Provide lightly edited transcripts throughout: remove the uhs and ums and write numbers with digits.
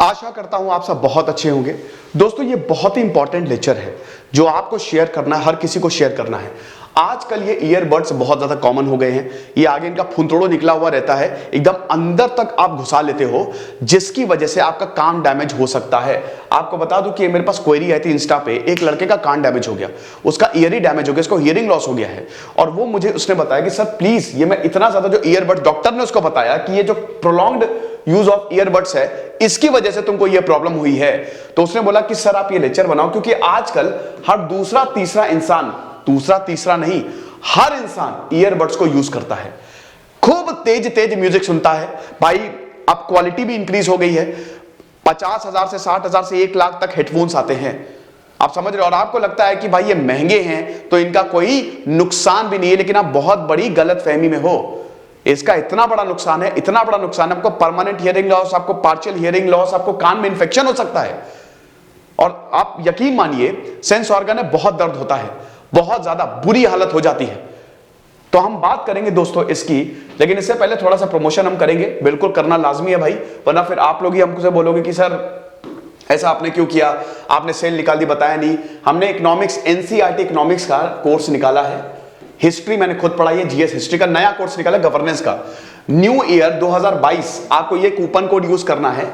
आशा करता हूं आप सब बहुत अच्छे होंगे। दोस्तों ये बहुत ही इंपॉर्टेंट लेक्चर है जो आपको शेयर करना है, हर किसी को शेयर करना है। आजकल ये ईयरबड्स बहुत ज्यादा कॉमन हो गए हैं। ये आगे इनका फुंतड़ो निकला हुआ रहता है, एकदम अंदर तक आप घुसा लेते हो, जिसकी वजह से आपका कान डैमेज हो सकता है। आपको बता दूं कि मेरे पास क्वेरी आई थी इंस्टा पे, एक लड़के का कान डैमेज हो गया, उसका ईयर ही डैमेज हो गया, उसको हियरिंग लॉस हो गया है। और वो मुझे उसने बताया कि सर प्लीज ये मैं इतना ज्यादा जो ईयरबड, डॉक्टर ने उसको बताया कि ये जो प्रोलॉन्ग्ड यूज ऑफ ईयरबड्स है इसकी वजह से तुमको ये प्रॉब्लम हुई है। तो उसने बोला कि सर आप ये लेक्चर बनाओ, क्योंकि आजकल हर दूसरा तीसरा इंसान, दूसरा तीसरा नहीं, हर इंसान ईयरबड्स को यूज करता है, खूब तेज तेज म्यूजिक सुनता है। भाई अब क्वालिटी भी इंक्रीज हो गई है, 50,000 से 60,000 से 1 लाख तक हेडफोन्स आते हैं, आप समझ रहे हो। और आपको लगता है कि भाई ये महंगे हैं तो इनका कोई नुकसान भी नहीं है, लेकिन आप बहुत बड़ी गलतफहमी में हो। इसका इतना बड़ा नुकसान है, इतना बड़ा नुकसान है, आपको परमानेंट हियरिंग लॉस, आपको पार्शियल हियरिंग लॉस, आपको कान में इंफेक्शन हो सकता है। और आप यकीन मानिए सेंस ऑर्गन में बहुत दर्द होता है, बहुत ज्यादा बुरी हालत हो जाती है। तो हम बात करेंगे दोस्तों इसकी, लेकिन इससे पहले थोड़ा सा प्रमोशन हम करेंगे, बिल्कुल करना लाजमी है भाई, वरना फिर आप लोग ही हमसे बोलोगे कि सर ऐसा आपने क्यों किया, आपने सेल निकाल दी, बताया नहीं। हमने इकोनॉमिक्स, एनसीईआरटी इकोनॉमिक्स का कोर्स निकाला है, हिस्ट्री मैंने खुद पढ़ाई है, जीएस हिस्ट्री का नया कोर्स निकाला, गवर्नेंस का। न्यू ईयर 2022 आपको ये कूपन कोड यूज करना है।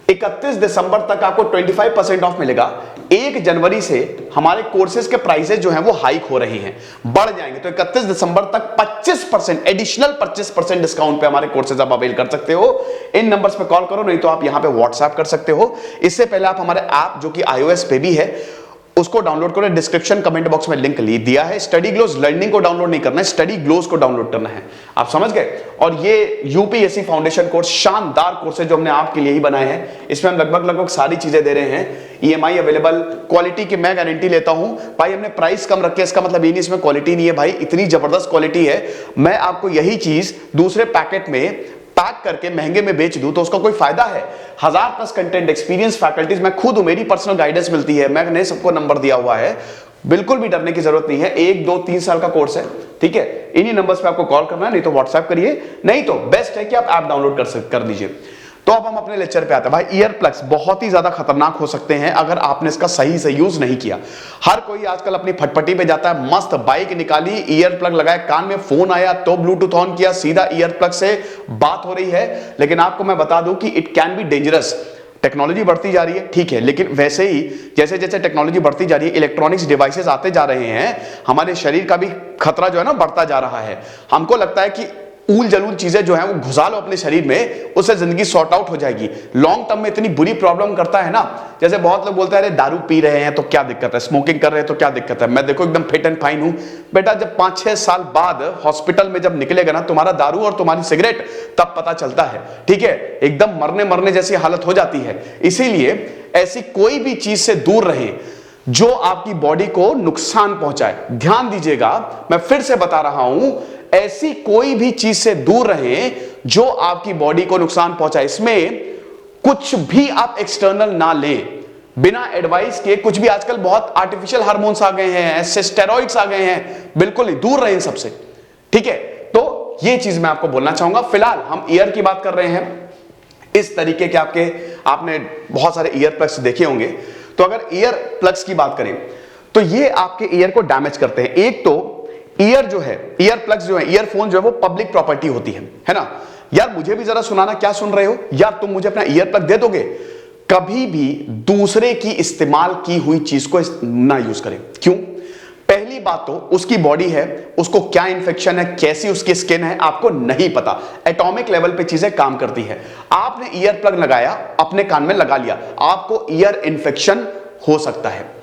31 दिसंबर तक आपको 25% ऑफ मिलेगा। 1 जनवरी से हमारे कोर्सेज के प्राइसेस जो हैं वो हाइक हो रहे हैं, बढ़ जाएंगे। तो 31 दिसंबर तक 25% एडिशनल 25% डिस्काउंट पे हमारे कोर्सेज आप अवेल कर सकते हो। इन नंबर्स पे कॉल करो, नहीं तो आप यहां पे व्हाट्सएप कर सकते हो। इससे पहले आप हमारे ऐप जो कि iOS पे भी है उसको डाउनलोड करो, डिस्क्रिप्शन कमेंट बॉक्स में लिंक दिया है। स्टडी ग्लोस लर्निंग को डाउनलोड नहीं करना है, स्टडी ग्लोस को डाउनलोड करना है, आप समझ गए। और ये यूपीएससी फाउंडेशन कोर्स शानदार कोर्स है जो हमने आपके लिए ही बनाए हैं। इसमें हम लगभग सारी चीजें दे रहे हैं, ईएमआई अवेलेबल, क्वालिटी की मैं गारंटी लेता हूं भाई। हमने प्राइस कम रखे, इसका मतलब ये नहीं इसमें क्वालिटी नहीं है भाई, इतनी जबरदस्त क्वालिटी है। मैं आपको यही चीज दूसरे पैकेट में पैक करके महंगे में बेच दूं तो उसका कोई फायदा है। 1000+ कंटेंट, एक्सपीरियंस फैकल्टीज, मैं खुद हूं, मेरी पर्सनल गाइडेंस मिलती है, मैंने सबको नंबर दिया हुआ है, बिल्कुल भी डरने की जरूरत नहीं है। 1, 2, 3 साल का कोर्स है, ठीक है। इन्हीं नंबर्स पे आपको कॉल करना है, नहीं तो व्हाट्सएप करिए, नहीं तो बेस्ट है कि आप ऐप डाउनलोड कर लीजिए। तो अब हम अपने लेक्चर पे आते हैं। भाई ईयर प्लग्स बहुत ही ज्यादा खतरनाक हो सकते हैं अगर आपने इसका सही से यूज नहीं किया। हर कोई आजकल अपनी फटफटी पे जाता है, मस्त बाइक निकाली, ईयर प्लग लगाया, कान में फोन आया तो ब्लूटूथ ऑन किया, सीधा ईयर प्लग से बात हो रही है। लेकिन आपको मैं बता दूं कि it can be dangerous. Technology बढ़ती जा रही है, ठीक है, लेकिन वैसे ही जैसे जैसे टेक्नोलॉजी बढ़ती जा रही है, इलेक्ट्रॉनिक्स डिवाइसेस आते जा रहे हैं, हमारे शरीर का भी खतरा जो है ना बढ़ता जा रहा है। हमको लगता है कि ऊल जलूल चीजें जो है वो घुसा लो अपने शरीर में, उससे जिंदगी सॉर्ट आउट हो जाएगी। लॉन्ग टर्म में इतनी बुरी प्रॉब्लम करता है ना, जैसे बहुत लोग बोलते हैं अरे दारू पी रहे हैं तो क्या दिक्कत है, स्मोकिंग कर रहे हैं तो क्या दिक्कत है। मैं देखो एकदम फिट एंड फाइन हूं बेटा। जब 5-6 साल बाद हॉस्पिटल में जब निकलेगा ना तुम्हारा दारू और तुम्हारी सिगरेट, तब पता चलता है, ठीक है, एकदम मरने जैसी हालत हो जाती है। इसीलिए ऐसी कोई भी चीज से दूर रहे जो आपकी बॉडी को नुकसान पहुंचाए। ध्यान दीजिएगा, मैं फिर से बता रहा हूं, ऐसी कोई भी चीज से दूर रहें जो आपकी बॉडी को नुकसान पहुंचाए। इसमें कुछ भी आप एक्सटर्नल ना लें, बिना एडवाइस के कुछ भी। आजकल बहुत आर्टिफिशियल हार्मोन्स आ गए हैं, स्टेरॉइड्स आ गए हैं, बिल्कुल दूर रहें सबसे, ठीक है। तो ये चीज मैं आपको बोलना चाहूंगा। फिलहाल हम ईयर की बात कर रहे हैं। इस तरीके के आपने बहुत सारे ईयर प्लग्स देखे होंगे। तो अगर ईयर प्लग्स की बात करें तो ये आपके ईयर को डैमेज करते हैं। एक तो ईयर जो है, ईयर प्लग्स जो है, ईयरफोन जो है वो पब्लिक प्रॉपर्टी होती है ना। यार मुझे भी जरा सुनाना, क्या सुन रहे हो यार, तुम मुझे अपना ईयर प्लग दे दोगे। कभी भी दूसरे की इस्तेमाल की हुई चीज को ना यूज करें। क्यों? पहली बात तो उसकी बॉडी है, उसको क्या इंफेक्शन है, कैसी उसकी स्किन है, आपको नहीं पता। एटॉमिक लेवल पे चीजें काम करती है। आपने ईयर प्लग लगाया, अपने कान में लगा लिया, आपको ईयर इंफेक्शन हो सकता है।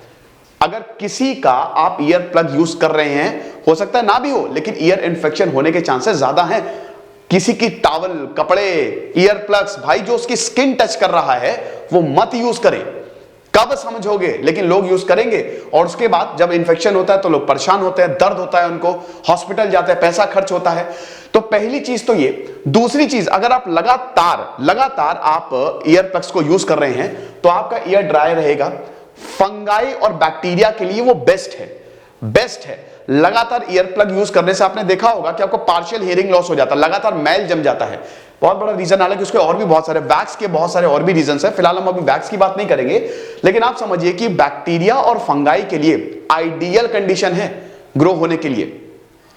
अगर किसी का आप ईयर प्लग यूज कर रहे हैं, हो सकता है ना भी हो, लेकिन ईयर इंफेक्शन होने के चांसेस ज्यादा हैं। किसी की टॉवल, कपड़े, ईयर प्लग्स, भाई जो उसकी स्किन टच कर रहा है वो मत यूज करें। कब समझोगे, लेकिन लोग यूज करेंगे और उसके बाद जब इंफेक्शन होता है तो लोग परेशान होते हैं, दर्द होता है उनको, हॉस्पिटल जाते हैं, पैसा खर्च होता है। तो पहली चीज तो ये। दूसरी चीज, अगर आप लगातार आप ईयर प्लग्स को यूज कर रहे हैं तो आपका ईयर ड्राई रहेगा। फंगाई और बैक्टीरिया के लिए वो बेस्ट है। लगातार ईयर प्लग यूज करने से आपने देखा होगा कि आपको पार्शियल हियरिंग लॉस हो जाता है, लगातार मैल जम जाता है। बहुत बड़ा रीजन, हालांकि उसके और भी बहुत सारे वैक्स के बहुत सारे और भी रीजन है, फिलहाल हम अभी वैक्स की बात नहीं करेंगे। लेकिन आप समझिए कि बैक्टीरिया और फंगाई के लिए आइडियल कंडीशन है ग्रो होने के लिए,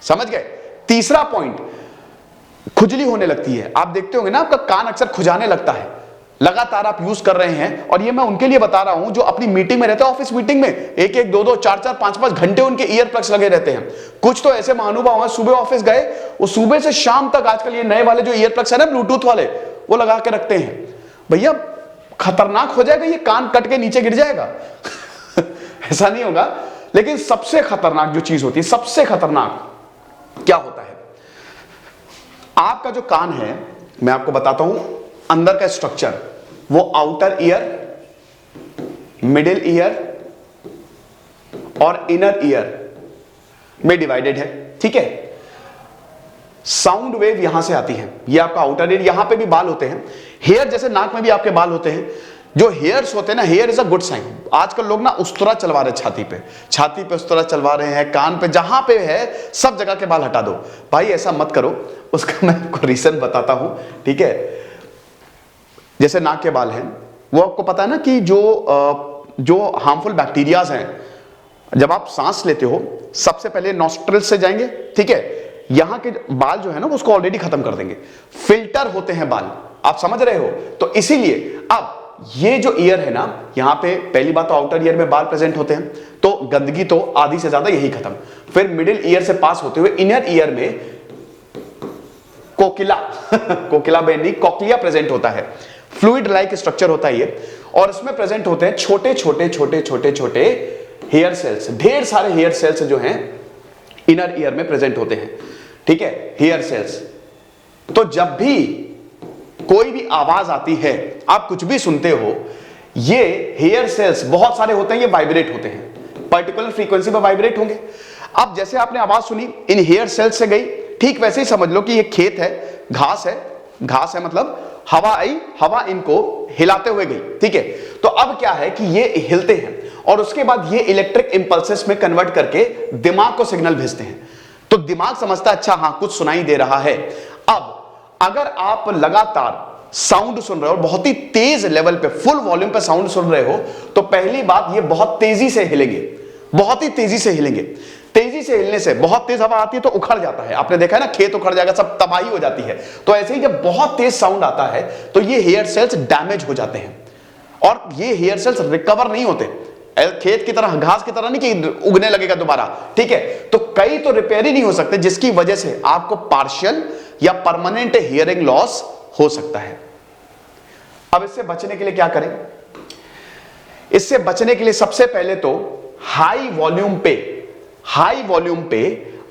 समझ गए। तीसरा पॉइंट, खुजली होने लगती है। आप देखते होंगे ना आपका कान अक्सर खुजाने लगता है, लगातार आप यूज कर रहे हैं। और ये मैं उनके लिए बता रहा हूं जो अपनी मीटिंग में रहते हैं, ऑफिस मीटिंग में एक एक दो दो चार चार पांच पांच घंटे उनके ईयर प्लग्स लगे रहते हैं। कुछ तो ऐसे महानुभाव हैं, सुबह ऑफिस गए, वो सुबह से शाम तक आजकल ये नए वाले जो ईयर प्लग्स है ना ब्लूटूथ वाले, वो लगा के रखते हैं। भैया खतरनाक हो जाएगा, ये कान कट के नीचे गिर जाएगा ऐसा नहीं होगा। लेकिन सबसे खतरनाक जो चीज होती है, सबसे खतरनाक क्या होता है, आपका जो कान है, मैं आपको बताता हूं अंदर का स्ट्रक्चर, वो आउटर ईयर, मिडिल ईयर और इनर ईयर में डिवाइडेड है, ठीक है। साउंड वेव यहां से आती है, ये आपका आउटर ईयर, यहां पे भी बाल होते हैं, हेयर जैसे नाक में भी आपके बाल होते हैं। जो हेयर्स होते हैं ना, hair is a good sign. आजकल लोग ना उस्तरा चलवा रहे हैं, छाती पे उस्तरा चलवा रहे हैं, कान पे, जहां पे है सब जगह के बाल हटा दो। भाई ऐसा मत करो, उसका मैं आपको रीजन बताता हूं, ठीक है। जैसे नाक के बाल हैं, वो आपको पता है ना कि जो हार्मफुल बैक्टीरियाज हैं, जब आप सांस लेते हो सबसे पहले नॉस्ट्रिल से जाएंगे, ठीक है। यहां के बाल जो है ना उसको ऑलरेडी खत्म कर देंगे, फिल्टर होते हैं बाल, आप समझ रहे हो। तो इसीलिए अब ये जो ईयर है ना, यहां पे पहली बात तो आउटर ईयर में बाल प्रेजेंट होते हैं, तो गंदगी तो आधी से ज्यादा यही खत्म। फिर मिडिल ईयर से पास होते हुए इनर ईयर में कोकिला कोकिला बेन नहीं, कॉक्लिया प्रेजेंट होता है। फ्लूइड लाइक स्ट्रक्चर होता है ये, और इसमें प्रेजेंट होते हैं छोटे छोटे छोटे छोटे छोटे हेयर सेल्स। ढेर सारे हेयर सेल्स जो हैं इनर ईयर में प्रेजेंट होते हैं, ठीक है, हेयर सेल्स। तो जब भी कोई भी आवाज आती है, आप कुछ भी सुनते हो, ये हेयर सेल्स बहुत सारे होते हैं, ये वाइब्रेट होते हैं, पर्टिकुलर फ्रीक्वेंसी पर वाइब्रेट होंगे। अब जैसे आपने आवाज सुनी इन हेयर सेल्स से गई, ठीक वैसे ही समझ लो कि ये खेत है, घास है मतलब हवा आई, हवा इनको हिलाते हुए गई, ठीक है। तो अब क्या है कि ये हिलते हैं और उसके बाद ये इलेक्ट्रिक इंपल्सेस में कन्वर्ट करके दिमाग को सिग्नल भेजते हैं। तो दिमाग समझता है अच्छा हां कुछ सुनाई दे रहा है। अब अगर आप लगातार साउंड सुन रहे हो, बहुत ही तेज लेवल पे फुल वॉल्यूम पे साउंड सुन रहे हो, तो पहली बात ये बहुत तेजी से हिलेंगे, बहुत ही तेजी से हिलेंगे। तेजी से हिलने से बहुत तेज हवा आती है तो उखड़ जाता है, आपने देखा है ना, खेत उखड़ जाएगा, सब तबाही हो जाती है। तो ऐसे ही जब बहुत तेज साउंड आता है तो ये हेयर सेल्स डैमेज हो जाते हैं और ये हेयर सेल्स रिकवर नहीं होते। खेत की तरह, घास की तरह नहीं कि उगने लगेगा दोबारा, ठीक है। तो कई तो रिपेयर ही नहीं हो सकते, जिसकी वजह से आपको पार्शियल या परमानेंट हियरिंग लॉस हो सकता है। अब इससे बचने के लिए क्या करें? इससे बचने के लिए सबसे पहले तो हाई वॉल्यूम पे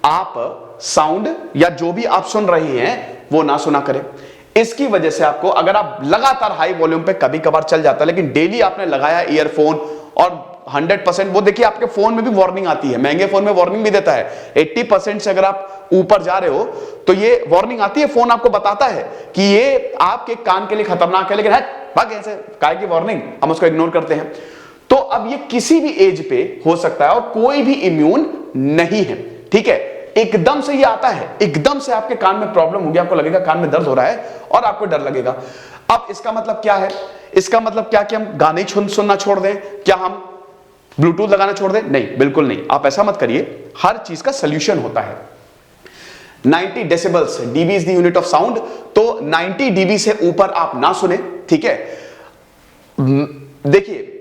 आप साउंड या जो भी आप सुन रहे हैं वो ना सुना करें। इसकी वजह से आपको, अगर आप लगातार हाई वॉल्यूम पे, कभी कभार चल जाता है, लेकिन डेली आपने लगाया ईयरफोन और 100%, वो देखिए आपके फोन में भी वार्निंग आती है, महंगे फोन में वार्निंग भी देता है। 80% से अगर आप ऊपर जा रहे हो तो ये वार्निंग आती है, फोन आपको बताता है कि ये आपके कान के लिए खतरनाक है, लेकिन है भाग ऐसे काय की वार्निंग, हम उसको इग्नोर करते हैं। तो अब ये किसी भी एज पे हो सकता है और कोई भी इम्यून नहीं है, ठीक है। एकदम से ये आता है, एकदम से आपके कान में प्रॉब्लम हो गया, आपको लगेगा कान में दर्द हो रहा है और आपको डर लगेगा। अब इसका मतलब क्या है? इसका मतलब क्या कि हम गाने सुनना छोड़ दें? क्या हम ब्लूटूथ लगाना छोड़ दें? नहीं, बिल्कुल नहीं। आप ऐसा मत करिए, हर चीज का सोल्यूशन होता है। 90 decibels, dB is the unit of sound, तो 90 डीबी से ऊपर आप ना सुने, ठीक है। देखिए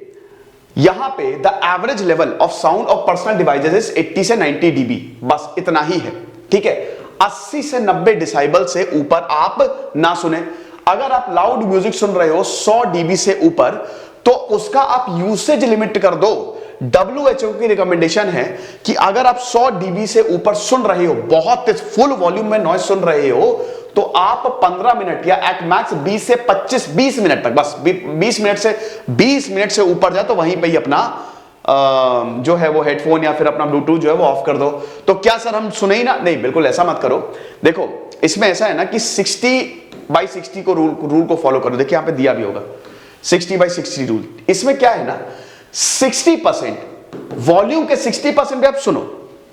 यहां पे the average level of sound of personal devices 80 से 90 डीबी, बस इतना ही है, ठीक है। 80 से 90 डिसाइबल से ऊपर आप ना सुने। अगर आप लाउड म्यूजिक सुन रहे हो 100 डीबी से ऊपर, तो उसका आप यूसेज लिमिट कर दो। WHO की रिकमेंडेशन है कि अगर आप 100 डीबी से ऊपर सुन रहे हो, बहुत तेज फुल वॉल्यूम में नॉइज सुन रहे हो, तो आप 15 मिनट या एट मैक्स 20 से 20 मिनट तक, बस 20 मिनट से ऊपर जाए तो वहीं पे ही अपना जो है वो हेडफोन या फिर अपना ब्लूटूथ जो है वो ऑफ कर दो। तो क्या सर हम सुने ही ना? नहीं, बिल्कुल ऐसा मत करो। देखो इसमें ऐसा है ना कि 60/60 को रूल को फॉलो करो। देखिए यहां पे दिया भी होगा 60/60 रूल। इसमें क्या है ना, 60% वॉल्यूम के 60% पे आप सुनो,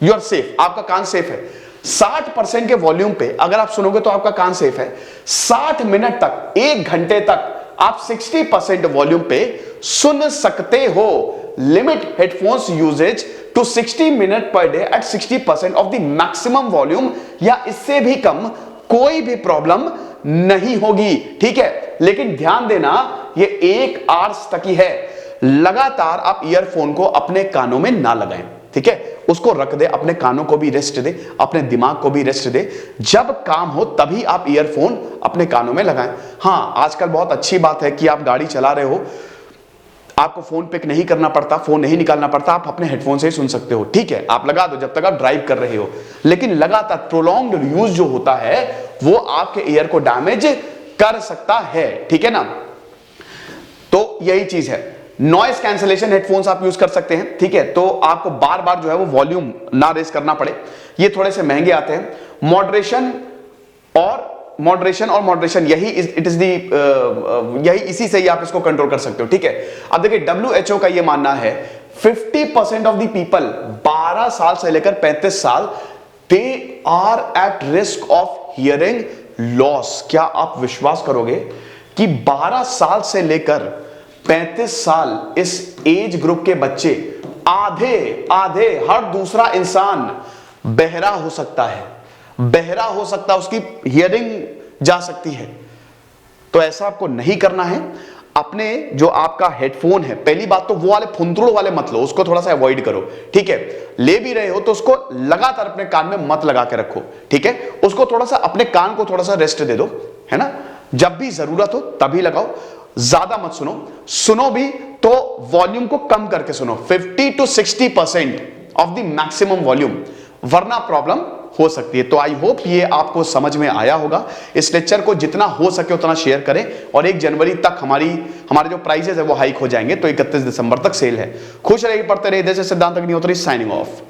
यू आर सेफ, आपका कान सेफ है। 60% के वॉल्यूम पे अगर आप सुनोगे तो आपका कान सेफ है। 60 मिनट तक, 1 घंटे तक आप 60% वॉल्यूम पे सुन सकते हो। Limit headphones usages to 60 minute per day at 60% of the maximum volume, या इससे भी कम कोई भी प्रॉब्लम नहीं होगी, ठीक है। लेकिन ध्यान देना, ये 1 आवर्स तक ही है। लगातार आप ईयरफोन को अपने कानों में ना लगाएं, ठीक है। उसको रख दे, अपने कानों को भी रेस्ट दे, अपने दिमाग को भी रेस्ट दे। जब काम हो तभी आप ईयरफोन अपने कानों में लगाएं। हाँ, आजकल बहुत अच्छी बात है कि आप गाड़ी चला रहे हो, आपको फोन पिक नहीं करना पड़ता, फोन नहीं निकालना पड़ता, आप अपने हेडफोन से ही सुन सकते हो, ठीक है। आप लगा दो जब तक आप ड्राइव कर रहे हो। लेकिन लगातार प्रोलॉन्ग्ड यूज जो होता है वो आपके ईयर को डैमेज कर सकता है, ठीक है ना। तो यही चीज है। नॉइस कैंसिलेशन हेडफोन्स आप यूज कर सकते हैं, ठीक है। तो आपको बार बार जो है वो वॉल्यूम ना रेस करना पड़े। ये थोड़े से महंगे आते हैं। मॉडरेशन और मॉडरेशन यही इट इज दी यही इसी से ही आप इसको कंट्रोल कर सकते हो, ठीक है। अब देखिए WHO का ये मानना है 50% ऑफ द पीपल 12 साल से लेकर 35 साल they are at risk of hearing loss. क्या आप विश्वास करोगे कि 12 साल से लेकर 35 साल इस एज ग्रुप के बच्चे आधे हर दूसरा इंसान बहरा हो सकता है, उसकी हियरिंग जा सकती है। तो ऐसा आपको नहीं करना है। अपने जो आपका हेडफोन है, पहली बात तो वो वाले फुंतड़ो वाले मत लो, उसको थोड़ा सा अवॉइड करो, ठीक है। ले भी रहे हो तो उसको लगातार अपने कान में मत लगा के रखो, ठीक है। उसको थोड़ा सा अपने कान को थोड़ा सा रेस्ट दे दो, है ना। जब भी जरूरत हो तभी लगाओ, ज्यादा मत सुनो भी तो वॉल्यूम को कम करके सुनो, 50 to 60% of the maximum volume, वरना प्रॉब्लम हो सकती है। तो आई होप ये आपको समझ में आया होगा। इस लेक्चर को जितना हो सके उतना शेयर करें, और 1 जनवरी तक हमारे जो प्राइजेस है वो हाइक हो जाएंगे। तो 31 दिसंबर तक सेल है। खुश रहिए, पढ़ते रहिए। जैसे सिद्धांत अग्निहोत्री साइनिंग ऑफ।